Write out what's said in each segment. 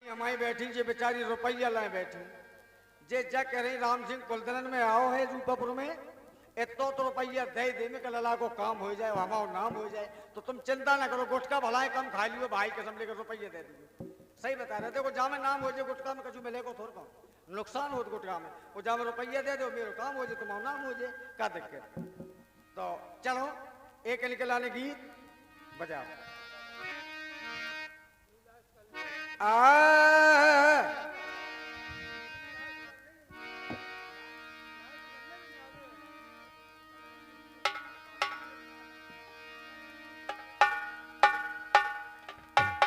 हमारी बैठी जे बेचारी रुपया लाए बैठी जे जा कह रही राम सिंह कुलदनन में आओ है रूपापुर में इतो तो रुपया दे दे में कल को काम हो जाए हमारा नाम हो जाए तो तुम चिंता ना करो गुटका भलाए कम खा लियो भाई कसम लेकर रुपये दे दियो। सही बता रहे देखो जहाँ में नाम हो जाए गुटका में कचू मिले को थोड़ा कम नुकसान हो गुटका में वो जहाँ में रुपया दे दो मेरे काम हो जाए तुम्हारा नाम हो जाए क्या दिक्कत। तो चलो एक निकल आने गीत बजाओ।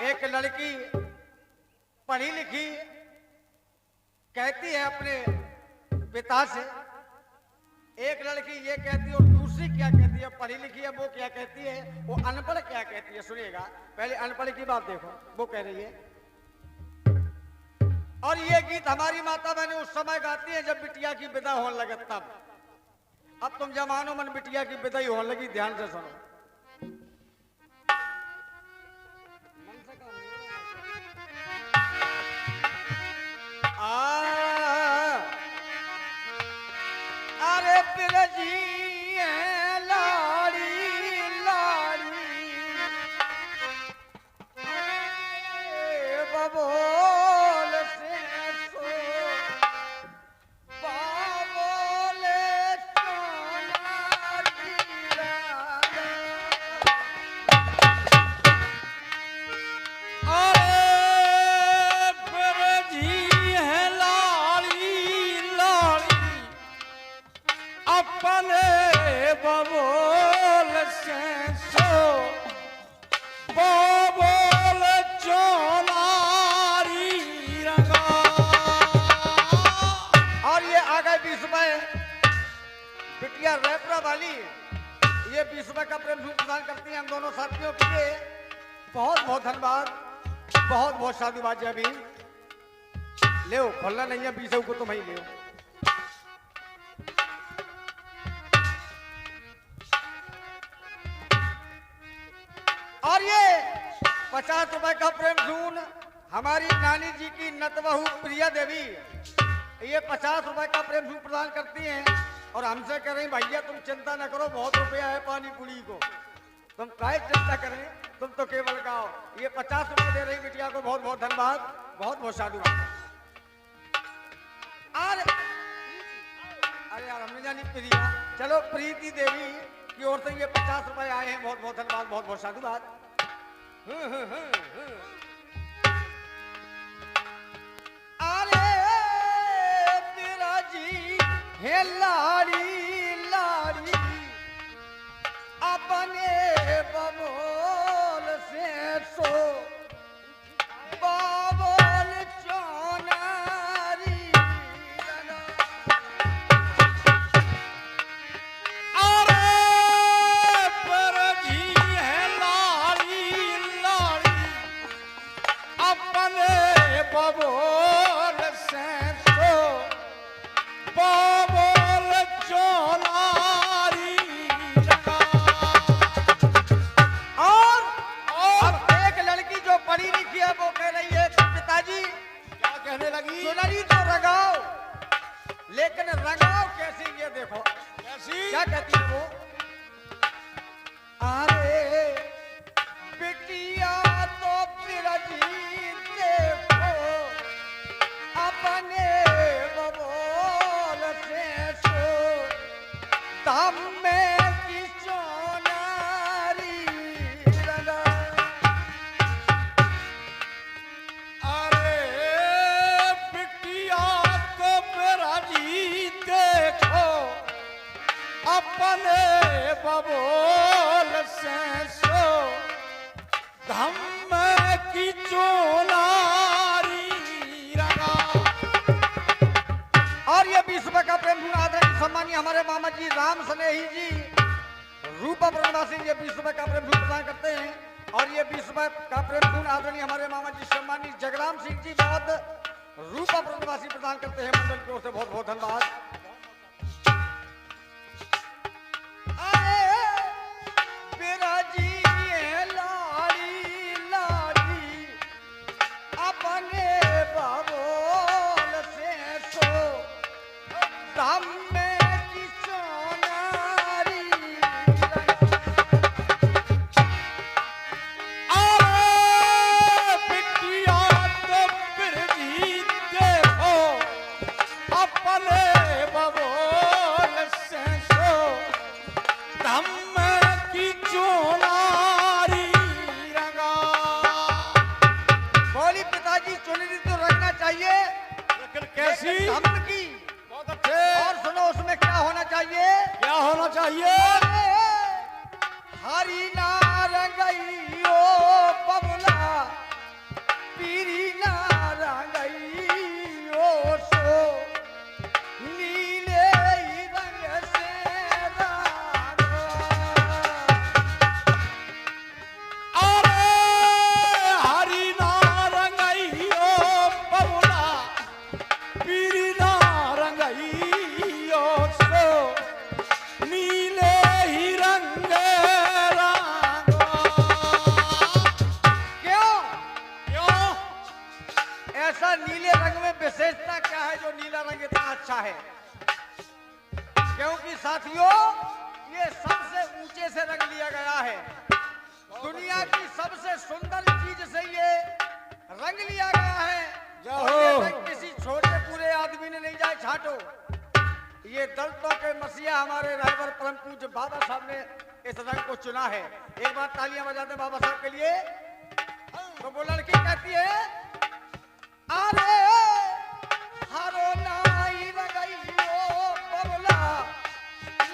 एक लड़की पढ़ी लिखी कहती है अपने पिता से, एक लड़की ये कहती है और दूसरी क्या कहती है, पढ़ी लिखी है वो क्या कहती है, वो अनपढ़ क्या कहती है। सुनिएगा पहले अनपढ़ की बात देखो, वो कह रही है और ये गीत हमारी माता बहनें उस समय गाती है जब बिटिया की विदा होने लगे तब। अब तुम जमानो मन बिटिया की विदाई होने लगी, ध्यान से सुनो। अरे पिरजी लाड़ी लाड़ी बबोल से सो बाबोल बिटिया रैपरा वाली ये 20 रुपए का प्रेम सूत्र प्रदान करती हैं हम दोनों साथियों के लिए। बहुत बहुत धन्यवाद, बहुत बहुत शादीबाजी। अभी ले खोलना नहीं है 20 को, तुम ही ले। और ये 50 रुपए का प्रेम सून हमारी नानी जी की नतबहू प्रिया देवी ये 50 रुपए का प्रेम सून प्रदान करती हैं और हमसे कह रही भैया तुम चिंता न करो, बहुत रुपया है पानी पुरी को, तुम काहे चिंता करें, तुम तो केवल गाओ। ये 50 रुपए दे रही बिटिया को, बहुत बहुत धन्यवाद, बहुत बहुत साधुवाद। अरे यार हमने जानी प्रिया, चलो प्रीति देवी की ओर से ये 50 रुपए आए हैं, बहुत बहुत धन्यवाद, बहुत बहुत साधुवाद। अरे तेरा जी हे लाड़ी लाड़ी अपने बबोल से सो बाबोल चोनारी। अरे परजी है लाड़ी लाड़ी अपने बबोल से सो बाबोल चोनारी। और एक लड़की जो पढ़ी लिखी है वो कह रही है पिताजी क्या कहने लगी? चुनरी तो रंगाओ, लेकिन रंगाओ कैसी ये देखो। कैसी? क्या कहती है वो? अरे बिटिया तो पिरजी देखो अपने बबोल से सो दम में की चोनारी रंगा। अरे बिटिया तो मेरा जी देखो अपने बबोल से सो धम की चोनारी रंगा। और ये 20 रुपए का प्रेम धून आदरणीय सम्मानीय हमारे मामा जी राम स्नेही जी रूपापुर निवासी ये 20 रुपए का प्रेम धून प्रदान करते हैं। और ये 20 रुपए का प्रेम धून आदरणीय हमारे मामा जी सम्मानीय जगराम सिंह जी बहुत रूपापुर निवासी प्रदान करते हैं मंडल की ओर से, बहुत बहुत धन्यवाद। लाड़ी लाड़ी अपने चुनरी तो रखना चाहिए, लेकिन कैसी? धम्म की। बहुत अच्छे। और सुनो उसमें क्या होना चाहिए? क्या होना चाहिए? हरी नारंगइयो बबुला पीरी नारंगइयो सो नीले ही रंग से रागा। अरे हरी नारंगइयो बबुला पीरी नारंगइयो सो नीले ही रंग रागा। क्यों? क्यों? ऐसा नीले रंग में विशेषता क्या है जो नीला रंग इतना अच्छा है? क्योंकि साथियों ये सबसे ऊंचे से रंग लिया गया है। दुनिया की सबसे सुंदर चीज से ये रंग लिया गया है। और ये रंग किसी छोटे पूरे आदमी ने नहीं जाए छाटो। ये दलितों के मसीहा हमारे रायवर परम पूज्य बाबा साहब ने इस रंग को चुना है। एक बार तालियां बजाते बाबा साहब के लिए। तो वो लड़की कहती है, अरे हरो नाई रंगइयो बबुला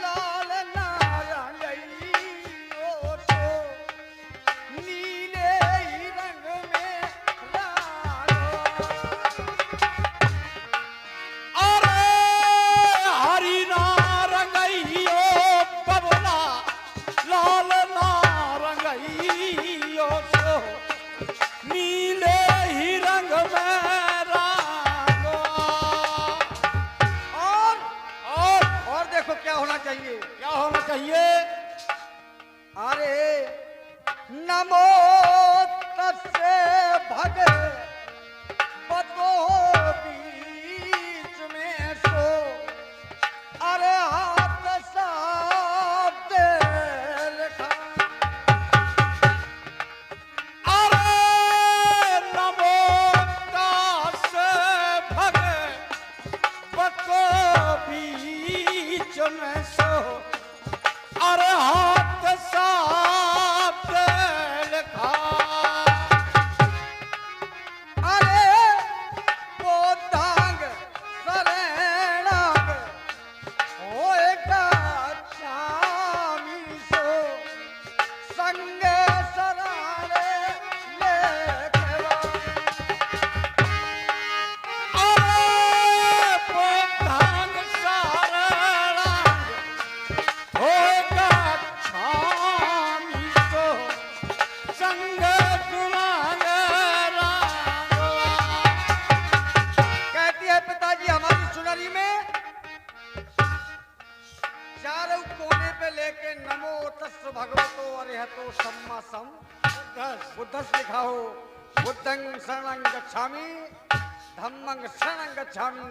लाल नारंगइयो सो नीले ही रंग में रागा। अरे हरी नारंगइयो बबुला लाल नारंगइयो सो नीले ही रंग में रागा। और देखो क्या होना चाहिए? क्या होना चाहिए? अरे नमो तस्से भगवतो बीच में सो अरे हाथ साफ दे लिखा। अरे नमो तस्से भगवतो बीच में सो अरे हाथ साफ लिखा। अरे बोधांग शरणांग होएगा स्वामी सो संग सरारे लेखवा। अरे बोधांग शरणांग होगा स्वामी सो संग गुणांग रागा। कहती है पिताजी हमारी चुनरी में चारों कोने पे लेके नमो तस् भगवतो अरहतो सम्मा सम बुद्धस लिखा हो। बुद्धं शरणं गच्छामि धम्मं शरणं गच्छामि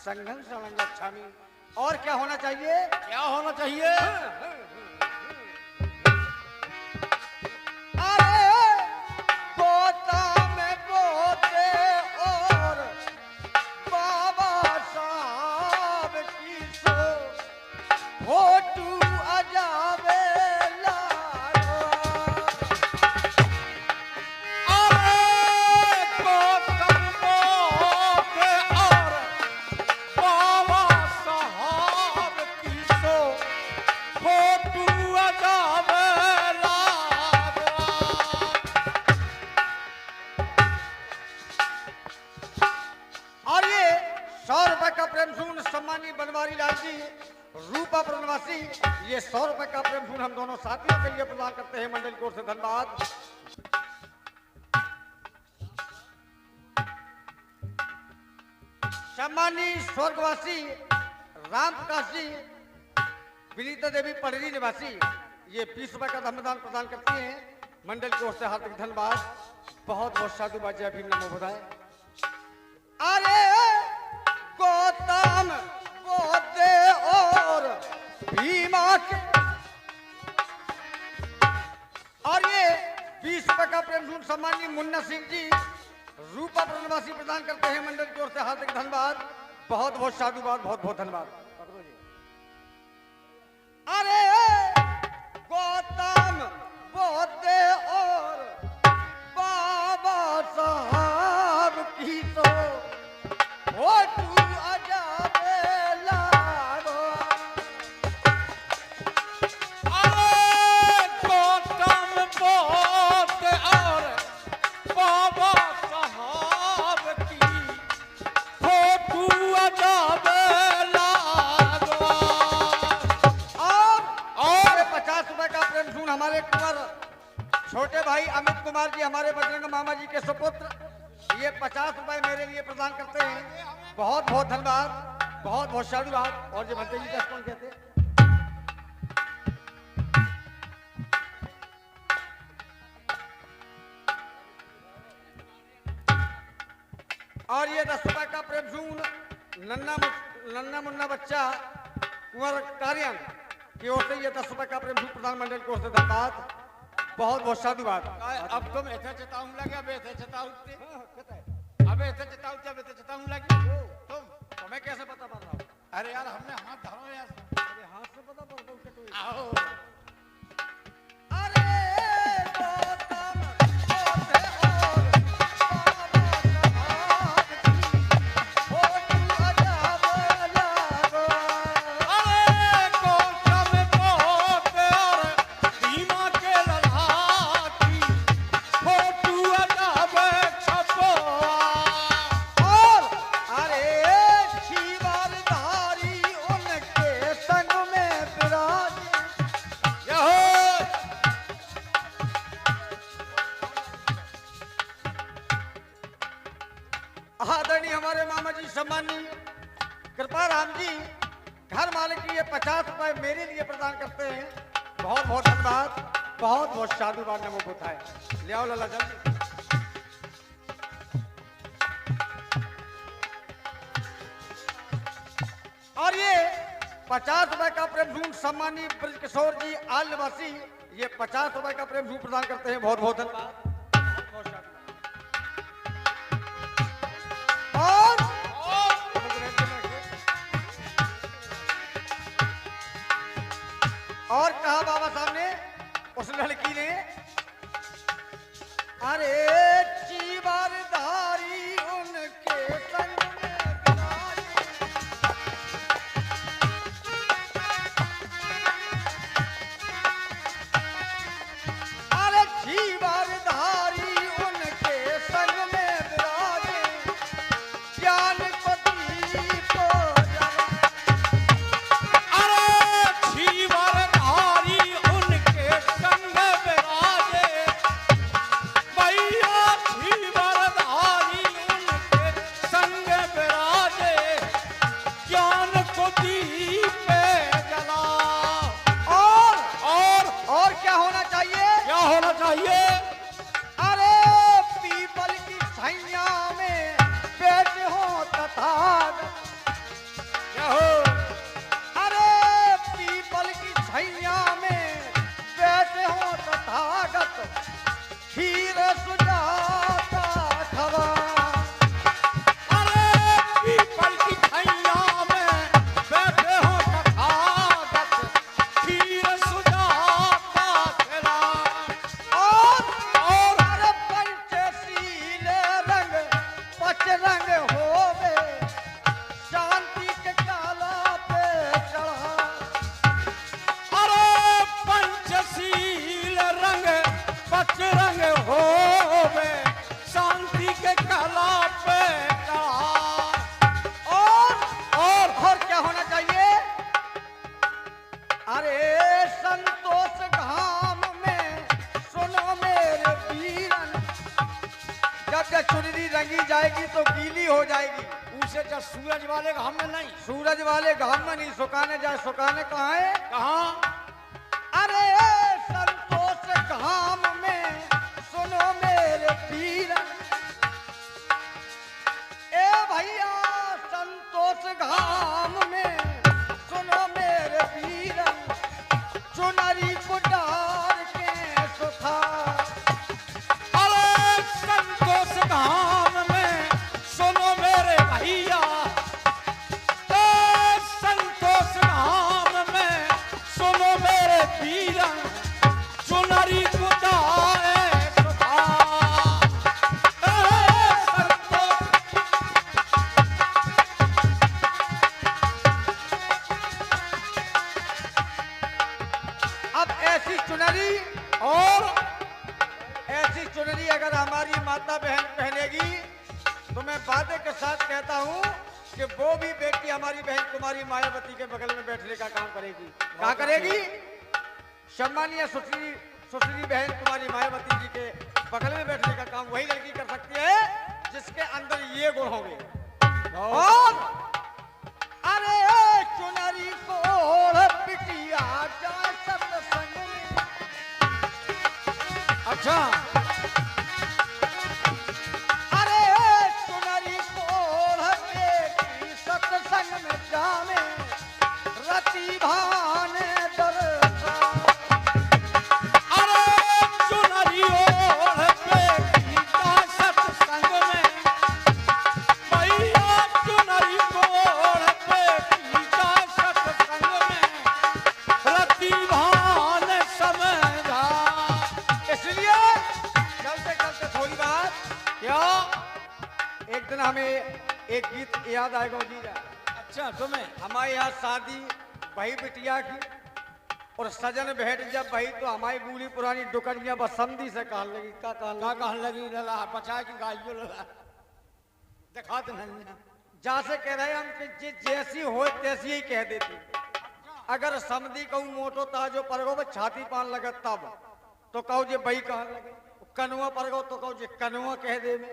संघं शरणं गच्छामि। और क्या होना चाहिए? क्या होना चाहिए? अरे पोता में पोते और बाबा साहब की सो फोटू अजावे लागा। अरे गौतम बोध और बाबा साहब की सो फोटू अजावे लागा। और ये 100 रुपए का प्रेम सून सम्मानी बनवारी लाल जी रूपा प्रवासी ये 100 रुपए का प्रेम सून हम दोनों साथियों के लिए प्रदान करते हैं मंडल की ओर से। धन्यवाद। सम्मानी स्वर्गवासी राम प्रकाश जी विनीता देवी पढ़री निवासी ये 20 रुपए का धर्मदान प्रदान करती हैं मंडल की ओर से। हार्दिक धन्यवाद। बहुत बहुत साधुवाद जय भीम नमो बुधाय। अरे गौतम बोधे और भीमा के और ये 20 रुपए का प्रेम सून सम्मानी मुन्ना सिंह जी रूपा प्रवासी प्रदान करते हैं मंडल की ओर से। हार्दिक धन्यवाद। बहुत बहुत साधुवाद। बहुत बहुत धन्यवाद। अरे गौतम बोधे और बाबा साहब की कुमार जी हमारे बजरंग मामा जी के सुपुत्र, ये 50 रुपए मेरे लिए प्रदान करते हैं। बहुत बहुत धन्यवाद, बहुत बहुत साधुवाद। और जो भंते जी का कौन कहते हैं? और ये 10 रुपए का प्रेम झूल नन्ना मुन्ना बच्चा कुंवर कार्यान की ओर से ये 10 रुपए का प्रेम झूल प्रधान मंडल की ओर से धन्यवाद, बहुत बहुत साधुवाद। अब तुम ऐसे चताऊं लगे, अब ऐसे चताऊते, अब ऐसे चताऊते, अब ऐसे चताऊं लगे तुम्हें कैसे पता पड़ रहा हो? अरे यार हमने हाथ धरो यार, अरे हाथ से पता पड़ रहा है। आओ अरे आदरणीय हमारे मामा जी सम्मानी कृपा राम जी घर मालिक की ये 50 रुपए मेरे लिए प्रदान करते हैं। बहुत बहुत धन्यवाद, बहुत बहुत साधुवाद। नमो बुद्धाय। ले आओ लाला जल्दी। और ये 50 रुपए का प्रेम झूठ सम्मानी ब्रज किशोर जी आल निवासी, ये 50 रुपए का प्रेम झूठ प्रदान करते हैं। बहुत बहुत धन्यवाद। और कहा बाबा साहब ने उस लड़की ने, अरे चीवरधारी उनके संग में बिराजे। अरे चीवरधारी उनके संग में बिराजे, ज्ञान को दीप जला। और क्या होना चाहिए? क्या होना चाहिए? अरे पीपल की छैया में बैठे हो तथागत। क्या हो? अरे पीपल की छैया में बैठे हो तथागत, खीर सुजाता खवा। अरे पीपल की छैया में बैठे हो तथागत, खीर सुजाता खिला। और अरे पंचशील रंग पच रंग होवे, शांति के काला पे चढ़ा। अरे पंचशील रंग पच रंग होवे, शांति के कला पे चढ़ा। और क्या होना चाहिए? अरे संतोष धाम में सुनो मेरे वीरन, जब चुनरी रंगी जाएगी तो गीली हो जाएगी। उसे जब सूरज वाले घाम में नहीं, सूरज वाले घाम में नहीं, सुखाने जाए। सुखाने कहाँ है? कहाँ? अरे संतोष धाम में सुनो मेरे वीरन। ए भैया संतोष धाम में सुनो मेरे वीरन, चुनरी को डाल के सुखा। अरे संतोष धाम में सुनो मेरे भैया, संतोष धाम में सुनो मेरे वीरन, चुनरी कुदाए सुधा। अब ऐसी चुनरी, और ऐसी चुनरी अगर हमारी माता बहन पहनेगी तो मैं वादे के साथ कहता हूँ कि वो भी बेटी हमारी बहन कुमारी मायावती के बगल में बैठने का काम करेगी। क्या करेगी? सम्मानीय सुश्री बहन तुम्हारी मायावती जी के बगल में बैठने का काम वही लड़की कर सकती है जिसके अंदर ये गुण होंगे। और अरे चुनरी को पिटिया जा सत्संग में। अच्छा अरे चुनरी को बेटी सत्संग में जामे रति भान दरसा। अरे चुनरी ओढ़ बेटी का सत्संग में, भैया चुनरी को ओढ़ बेटी का सत्संग में रति भान समझा। इसलिए चलते चलते थोड़ी बात क्या? एक दिन हमें एक गीत याद आएगा जीजा। अच्छा तुम्हें? हमारे यहाँ शादी भाई बिटिया की और सजन भेंट जब भाई तो हमारी बूढ़ी पुरानी दुकनिया बसंती से कहने लगी का का कहने लगी लला पचा की गाइयो लला दिखा तो नहीं है। जहाँ से कह रहे हम कि जैसी हो तैसी ही कह देती। अगर समधी कहूँ मोटो ताजो परगो में छाती पान लगे तब तो कहो जे बई कहने लगे, कनुआ परगो तो कहो जे कनुआ कह दे में।